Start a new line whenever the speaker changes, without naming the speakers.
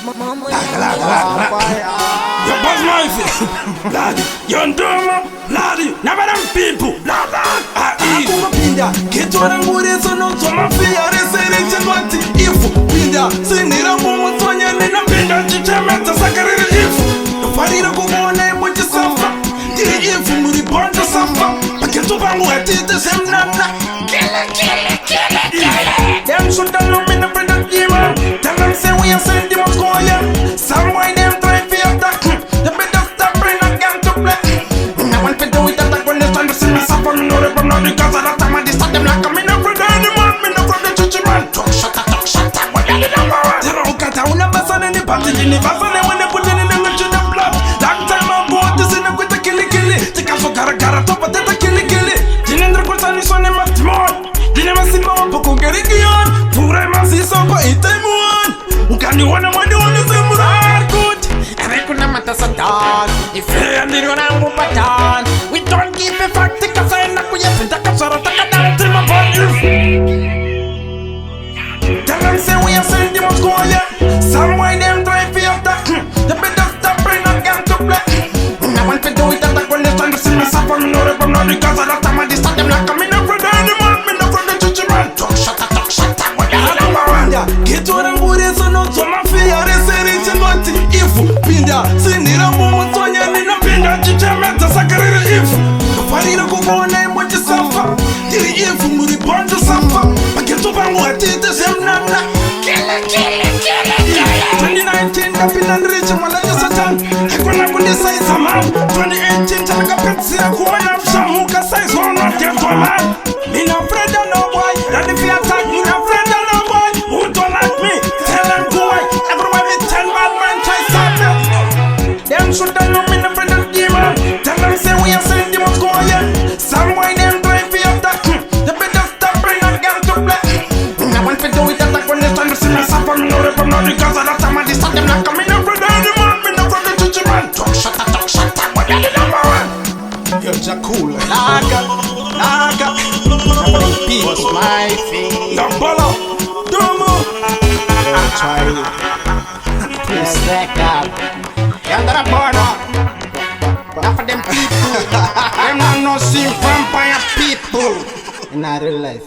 You buzz my face, bloody. You ndoma, bloody. Never them people, bloody.
Pinda, kichora ngure sono toma fia resere chemati ifu pinda sinira mumu tonya nina
Pinda chichemeta sakariri ifu.
farira kumone muji safa diri ifu muri bonda safa paketu bangu atite semnana
Them should have known me no brother demon. Tell them say we are sending them what's going on. Some why them try for attack. You better stop bring a gun to play. I want to do it attack when they trying to see me suffer. Me no rep not because of that time I start them like me no brother demon. Me no from the church man. Talk shut up. What you the number one? They don't cut out no person in the party. In the person when they put it in the lunch in the blood. Long time I bought this in the quit a killy. Take off for gara top of that killy. Jinendra Kurtani son and Matmon. Never see more poco getting on. Pura masi sopa itemuan. Ukani wana mwadi wana zemurar good. Erekuna mata satan. Ife andirona mupatan. We don't give a fuck. Tika sayana kuya pinta kasara takana tima body. Tell them say we are sending what's going on. Some why them try for attack. You better stop bring a gun to play. I want to do it attack when they trying to see me suffer. Me no rep not because of that time I start them like I'm in a brother anymore.
kichora ngure sono toma fia resere chemati ifu pinda sinira mumu tonya nina
Pinda chichemeta sakariri ifu.
farira kumone muji safa diri ifu muri bonda safa paketu bangu atite semnana 2019 kapina nriche malanya satan ekona kundisa isaman 2018 chanaka petsi ya kuwana fshamuka size hono kento man me no afraid of no boy that if you attack me no afraid of no boy who don't like me tell them go away everybody 10 bad man try stop them them should have known me no afraid of demon tell them say we are sending them what's going on some why them try for attack they better stop bring a gun to play I want to do it attack when they trying to see me suffer me no rep not because of that time I start them like I'm in a brother demon me no from the church man talk shut up what you the number one you're cool naga
What's my thing?
Nambala, Domo.
Try it. Please stack up. You're born up. Not for them people. Them not no see vampire people. In our real life.